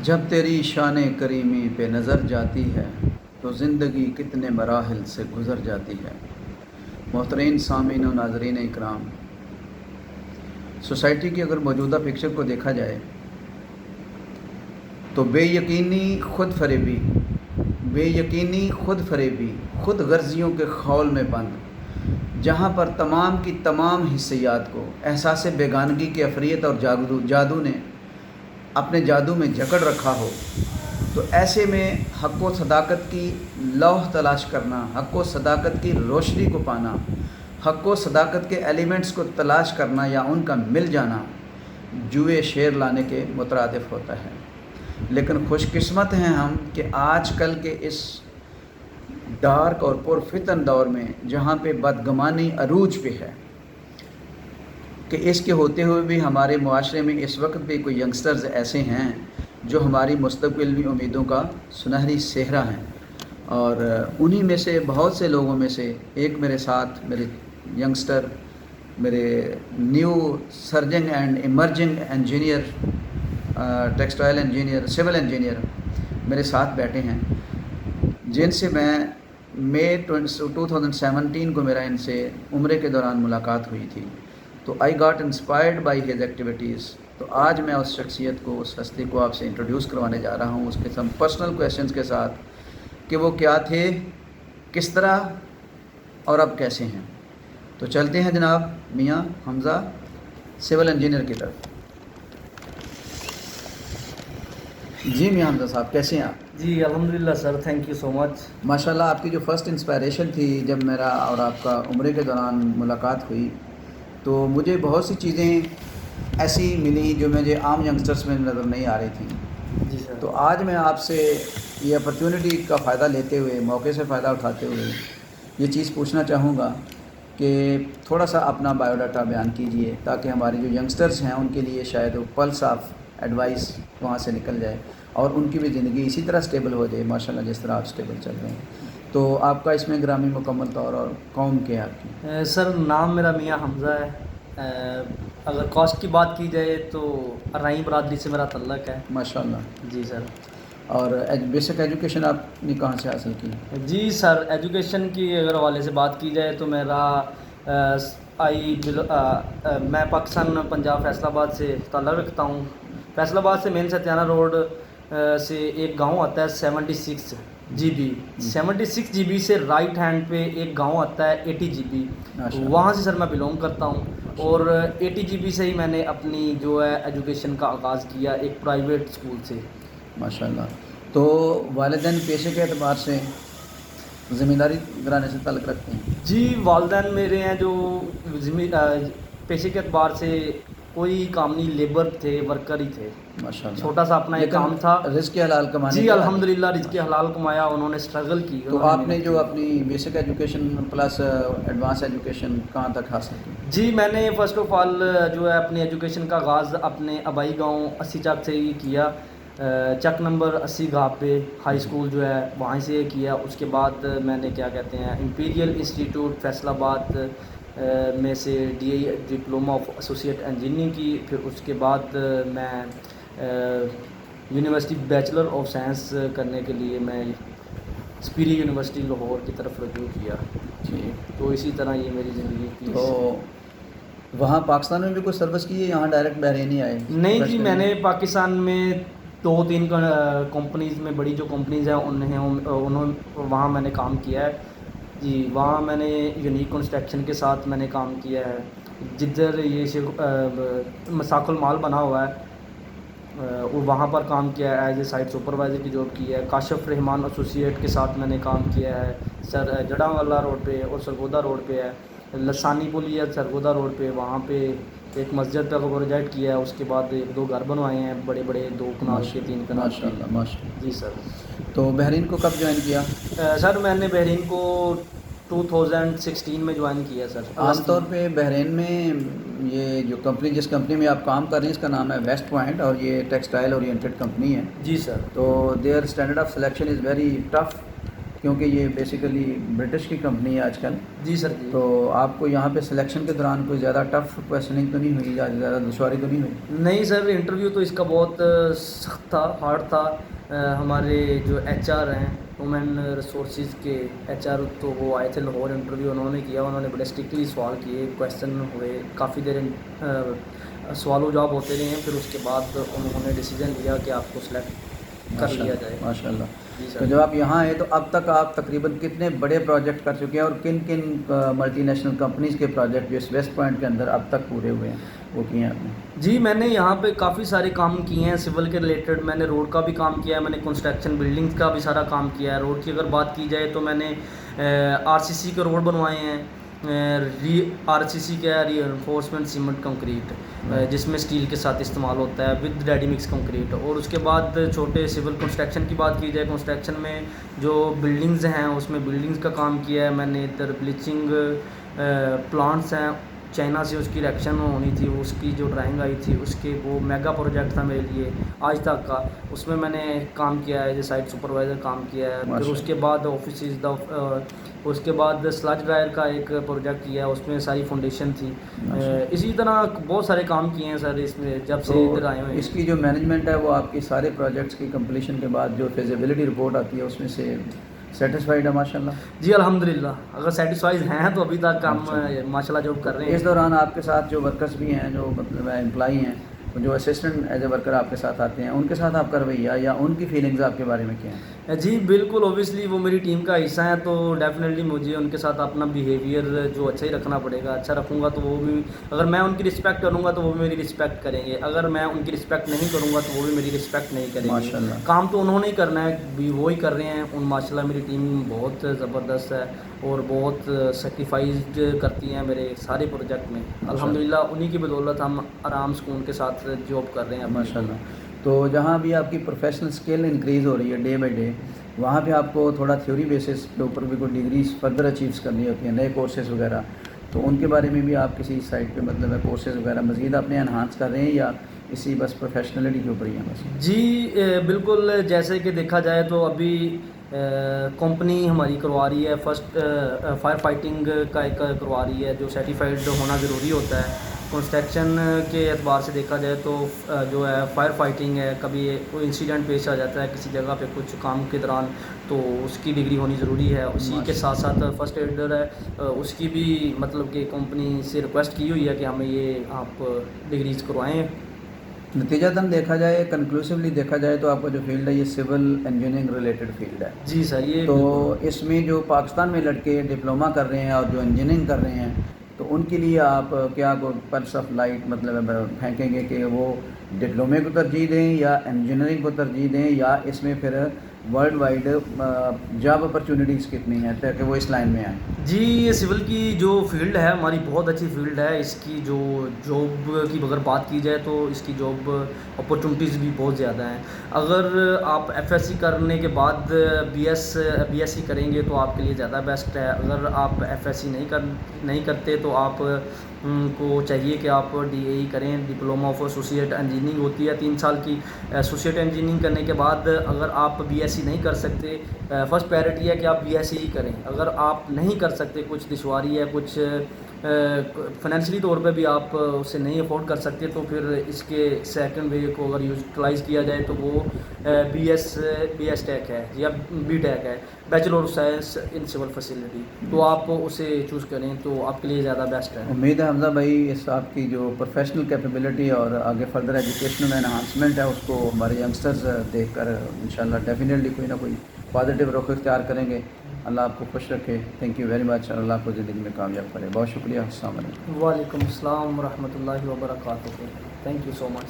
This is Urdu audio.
جب تیری شان کریمی پہ نظر جاتی ہے تو زندگی کتنے مراحل سے گزر جاتی ہے۔ محترم سامعین و ناظرین اکرام، سوسائٹی کی اگر موجودہ پکچر کو دیکھا جائے تو بے یقینی خود فریبی، خود غرضیوں کے خول میں بند، جہاں پر تمام کی تمام حصیات کو احساس بیگانگی کے عفریت اور جادو نے اپنے جادو میں جکڑ رکھا ہو، تو ایسے میں حق و صداقت کی لوح تلاش کرنا، حق و صداقت کی روشنی کو پانا، حق و صداقت کے ایلیمنٹس کو تلاش کرنا یا ان کا مل جانا جوئے شیر لانے کے مترادف ہوتا ہے۔ لیکن خوش قسمت ہیں ہم کہ آج کل کے اس ڈارک اور پرفتن دور میں، جہاں پہ بدگمانی عروج پہ ہے، کہ اس کے ہوتے ہوئے بھی ہمارے معاشرے میں اس وقت بھی کوئی ینگسٹرز ایسے ہیں جو ہماری مستقبلی امیدوں کا سنہری صحرا ہیں، اور انہی میں سے بہت سے لوگوں میں سے ایک میرے ساتھ میرے ینگسٹر، میرے new surging and emerging engineer, textile engineer, civil engineer میرے ساتھ بیٹھے ہیں، جن سے میں مئی 2017 کو میرا ان سے عمرے کے دوران ملاقات ہوئی تھی، تو I got inspired by has activities. تو آج میں اس شخصیت کو، اس ہستی کو آپ سے انٹروڈیوس کروانے جا رہا ہوں، اس کے سم پرسنل کویشچنس کے ساتھ کہ وہ کیا تھے، کس طرح اور اب کیسے ہیں۔ تو چلتے ہیں جناب میاں حمزہ سول انجینئر کی طرف۔ جی میاں حمزہ صاحب، کیسے ہیں آپ؟ جی الحمدللہ سر، تھینک یو سو مچ۔ ماشاءاللہ، آپ کی جو فرسٹ انسپائریشن تھی جب میرا اور آپ کا عمرے کے دوران ملاقات ہوئی، تو مجھے بہت سی چیزیں ایسی ملی جو مجھے عام ینگسٹرس میں نظر نہیں آ رہی تھیں۔ جی سر۔ تو آج میں آپ سے یہ اپرچونٹی کا فائدہ لیتے ہوئے، موقع سے فائدہ اٹھاتے ہوئے یہ چیز پوچھنا چاہوں گا کہ تھوڑا سا اپنا بایو ڈاٹا بیان کیجئے، تاکہ ہمارے جو ینگسٹرز ہیں ان کے لیے شاید وہ پلس آف ایڈوائس وہاں سے نکل جائے اور ان کی بھی زندگی اسی طرح سٹیبل ہو جائے ماشاءاللہ جس طرح آپ سٹیبل چل رہے ہیں۔ تو آپ کا اس میں گرامی مکمل طور اور قوم کے آپ کی؟ سر نام میرا میاں حمزہ ہے۔ اگر کاسٹ کی بات کی جائے تو ارائیں برادری سے میرا تعلق ہے۔ ماشاءاللہ۔ جی سر۔ اور بیسک ایجوکیشن آپ نے کہاں سے حاصل کی؟ جی سر، ایجوکیشن کی اگر حوالے سے بات کی جائے تو میرا میں پاکستان پنجاب فیصل آباد سے تعلق رکھتا ہوں۔ فیصل آباد سے مین ستیانہ روڈ سے ایک گاؤں آتا ہے 76 GB، 76 GB سے رائٹ ہینڈ پہ ایک گاؤں آتا ہے 80 GB، وہاں سے سر میں بلونگ کرتا ہوں، اور 80 GB سے ہی میں نے اپنی جو ہے ایجوکیشن کا آغاز کیا ایک پرائیویٹ اسکول سے۔ ماشاءاللہ۔ تو والدین پیشے کے اعتبار سے زمینداری گھرانے سے تعلق رکھتے ہیں؟ جی والدین میرے ہیں جو پیشے کے اعتبار سے کوئی کام نہیں، لیبر تھے، ورکر ہی تھے، ماشاءاللہ، چھوٹا سا اپنا ایک کام تھا۔ رزق حلال کمانے جی کا؟ الحمدللہ رزق حلال کمایا، انہوں نے اسٹرگل کی۔ تو آپ نے جو اپنی basic education plus advance education کہاں تک حاصل کی؟ جی میں نے فرسٹ آف آل جو ہے اپنی ایجوکیشن کا آغاز اپنے آبائی گاؤں 80 چک سے ہی کیا، چک نمبر 80 گھاپ پہ ہائی اسکول جو ہے وہاں سے کیا۔ اس کے بعد میں نے کیا کہتے ہیں امپیریل انسٹیٹیوٹ فیصل آباد میں سے ڈپلومہ آف ایسوسیٹ انجینئرنگ کی، پھر اس کے بعد میں یونیورسٹی بیچلر آف سائنس کرنے کے لیے میں اسپیری یونیورسٹی لاہور کی طرف رجوع کیا۔ جی، تو اسی طرح یہ میری زندگی کی۔ تو وہاں پاکستان میں بھی کوئی سروس کی ہے، یہاں ڈائریکٹ بحرین ہی آئے؟ نہیں جی، میں نے پاکستان میں 2-3 کمپنیز میں، بڑی جو کمپنیز ہیں انہوں وہاں میں نے کام کیا ہے۔ جی وہاں میں نے یونیک کنسٹرکشن کے ساتھ میں نے کام کیا ہے، جدھر یہ مساق المال بنا ہوا ہے، اور وہاں پر کام کیا ہے، ایز اے سائٹ سپروائزر کی جاب کی ہے۔ کاشف رحمان ایسوسیٹ کے ساتھ میں نے کام کیا ہے، جڑا والا روڈ پہ اور سرگودا روڈ پہ ہے، لسانی پلی ہے سرگودا روڈ پہ، وہاں پہ ایک مسجد کا پروجیکٹ کیا ہے۔ اس کے بعد 1-2 گھر بنوائے ہیں بڑے بڑے، 2 کنال کے 3 کنال کے۔ ماشاءاللہ ماشاءاللہ۔ جی سر۔ تو بحرین کو کب جوائن کیا؟ سر میں نے بحرین کو 2016 میں جوائن کیا سر۔ عام طور پہ بحرین میں یہ جو کمپنی، جس کمپنی میں آپ کام کر رہے ہیں، اس کا نام ہے ویسٹ پوائنٹ، اور یہ ٹیکسٹائل اورینٹڈ کمپنی ہے۔ جی سر۔ تو there standard of selection is very tough, کیونکہ یہ بیسیکلی برٹش کی کمپنی ہے آج کل. جی سر جی. تو آپ کو یہاں پہ سلیکشن کے دوران کوئی زیادہ ٹف کویشچننگ تو نہیں ہوئی یا زیادہ دشواری تو نہیں ہوئی؟ نہیں سر، انٹرویو تو اس کا بہت سخت تھا، ہارڈ تھا. ہمارے جو ایچ آر ہیں، وومن ریسورسز کے ایچ آر، تو وہ آئے تھے لاہور، انٹرویو انہوں نے کیا. انہوں نے بڑے اسٹرکٹلی سوال کیے، کویشچن ہوئے، کافی دیر سوال و جواب ہوتے رہے ہیں. پھر اس کے بعد انہوں نے ڈیسیجن لیا کہ آپ کو سلیکٹ کر لیا جائے. ماشاء اللہ. جی تو سر. جب آپ یہاں آئے تو اب تک آپ تقریباً کتنے بڑے پروجیکٹ کر چکے ہیں اور کن کن ملٹی نیشنل کمپنیز کے پروجیکٹ جو اس ویسٹ پوائنٹ کے اندر اب تک پورے ہوئے ہیں وہ کیے ہیں آپ نے؟ جی میں نے یہاں پہ کافی سارے کام کیے ہیں سول کے ریلیٹڈ. میں نے روڈ کا بھی کام کیا ہے، میں نے کنسٹرکشن بلڈنگز کا بھی سارا کام کیا ہے. روڈ کی اگر بات کی جائے تو میں نے آر سی سی کے روڈ بنوائے ہیں. آر سی سی کیا ہے، ری انفورسمنٹ سیمنٹ کنکریٹ، جس میں اسٹیل کے ساتھ استعمال ہوتا ہے ود ریڈی مکس کنکریٹ. اور اس کے بعد چھوٹے سول کنسٹرکشن کی بات کی جائے، کنسٹرکشن میں جو بلڈنگز ہیں اس میں بلڈنگز کا کام کیا ہے. میں نے ادھر بلیچنگ پلانٹس ہیں، چائنا سے اس کی ریکشن ہونی تھی، اس کی جو ڈرائنگ آئی تھی اس کے، وہ میگا پروجیکٹ تھا میرے لیے آج تک کا. اس میں میں نے کام کیا ہے، جو سائٹ سپروائزر کام کیا ہے. پھر اس کے بعد آفیسز اس کے بعد سلج ڈرائر کا ایک پروجیکٹ کیا ہے، اس میں ساری فاؤنڈیشن تھی. اسی طرح بہت سارے کام کیے ہیں سر اس میں جب سے ادھر آئے ہوئے ہیں. اس کی جو مینجمنٹ ہے وہ آپ کی سارے پروجیکٹس کی کمپلیشن کے بعد جو فیزیبلٹی رپورٹ آتی ہے اس میں سے سیٹسفائیڈ ہے ماشاء اللہ؟ جی الحمدللہ، اگر سیٹسفائز ہیں تو ابھی تک ہم ماشاء اللہ جاب کر رہے ہیں. اس دوران آپ کے ساتھ جو ورکرز بھی ہیں، جو مطلب امپلائی ہیں، جو اسسٹنٹ ایز اے ورکر آپ کے ساتھ آتے ہیں، ان کے ساتھ آپ کا رویہ یا ان کی فیلنگز آپ کے بارے میں کیا ہیں؟ جی بالکل، اوبیسلی وہ میری ٹیم کا حصہ ہیں، تو ڈیفینیٹلی مجھے ان کے ساتھ اپنا بیہیویئر جو اچھا ہی رکھنا پڑے گا. اچھا رکھوں گا تو وہ بھی، اگر میں ان کی رسپیکٹ کروں گا تو وہ بھی میری رسپیکٹ کریں گے. اگر میں ان کی رسپیکٹ نہیں کروں گا تو وہ بھی میری رسپیکٹ نہیں کریں گے. ماشاءاللہ. کام تو انہوں نے ہی کرنا ہے، بھی وہی کر رہے ہیں. ان ماشاء اللہ میری ٹیم بہت زبردست ہے اور بہت سیکریفائزڈ کرتی ہیں میرے سارے پروجیکٹ میں. الحمدللہ انہی کی بدولت ہم آرام سکون کے ساتھ جاب کر رہے ہیں ماشاء اللہ. تو جہاں بھی آپ کی پروفیشنل اسکل انکریز ہو رہی ہے ڈے بائی ڈے، وہاں پہ آپ کو تھوڑا تھیوری بیسس کے اوپر بھی کوئی ڈگریز فردر اچیوز کرنی ہوتی ہیں، نئے کورسز وغیرہ، تو ان کے بارے میں بھی آپ کسی سائٹ پہ مطلب ہے کورسز وغیرہ مزید اپنے انہانس کر رہے ہیں یا اسی بس پروفیشنلٹی کے اوپر ہی ہیں بس؟ جی بالکل، جیسے کہ دیکھا جائے تو ابھی کمپنی ہماری کروا رہی ہے فرسٹ فائر فائٹنگ کا ایک کروا رہی ہے، جو سرٹیفائڈ ہونا ضروری ہوتا ہے. کنسٹرکشن کے اعتبار سے دیکھا جائے تو جو ہے فائر فائٹنگ ہے، کبھی کوئی انسیڈنٹ پیش آ جاتا ہے کسی جگہ پہ کچھ کام کے دوران، تو اس کی ڈگری ہونی ضروری ہے. اسی کے ساتھ ساتھ فرسٹ ایڈر ہے، اس کی بھی مطلب کہ کمپنی سے ریکویسٹ کی ہوئی ہے کہ ہمیں یہ آپ ڈگریز کروائیں. نتیجتاً دیکھا جائے، کنکلوسیولی دیکھا جائے تو آپ کا جو فیلڈ ہے یہ سول انجینئرنگ ریلیٹڈ فیلڈ ہے. جی سر. یہ تو اس میں جو پاکستان میں لڑکے ڈپلوما کر رہے ہیں اور جو انجینئرنگ کر رہے ہیں، تو ان کے لیے آپ کیا پلس آف لائٹ مطلب پھینکیں گے کہ وہ ڈپلومے کو ترجیح دیں یا انجینئرنگ کو ترجیح دیں، یا اس میں پھر ورلڈ وائڈ جاب اپرچونیٹیز کتنی ہیں تاکہ وہ اس لائن میں آئیں؟ جی یہ سول کی جو فیلڈ ہے ہماری بہت اچھی فیلڈ ہے. اس کی جو جاب کی اگر بات کی جائے تو اس کی جاب اپرچونیٹیز بھی بہت زیادہ ہیں. اگر آپ ایف ایس سی کرنے کے بعد بی ایس سی کریں گے تو آپ کے لیے زیادہ بیسٹ ہے. اگر آپ ایف ایس سی نہیں کرتے تو آپ کو چاہیے کہ آپ ڈی اے ای کریں. ڈپلوما آف ایسوسیٹ انجینئرنگ ہوتی ہے 3 سال کی. ایسوسیٹ انجینئرنگ کرنے کے بعد اگر آپ بی ایس سی نہیں کر سکتے، فرسٹ پریورٹی ہے کہ آپ بی ایس سی ہی کریں. اگر آپ نہیں کر سکتے، کچھ دشواری ہے، کچھ فائنینشلی طور پہ بھی آپ اسے نہیں افورڈ کر سکتے، تو پھر اس کے سیکنڈ وے کو اگر یوٹیلائز کیا جائے تو وہ بی ایس ٹیک ہے یا بی ٹیک ہے، bachelor of science in civil facility. تو آپ اسے چوز کریں تو آپ کے لیے زیادہ بیسٹ ہے. امید ہے حمزہ بھائی اس آپ کی جو پروفیشنل کیپیبلٹی اور آگے فردر ایجوکیشنل انہانسمنٹ ہے اس کو ہمارے ینگسٹرز دیکھ کر انشاءاللہ ڈیفینیٹلی کوئی نہ کوئی پازیٹیو رخ اختیار کریں گے. اللہ آپ کو خوش رکھے. Thank you very much. اللہ آپ کو زندگی میں کامیاب کرے. بہت شکریہ. السلام علیکم. وعلیکم السلام ورحمۃ اللہ وبرکاتہ. Thank you so much.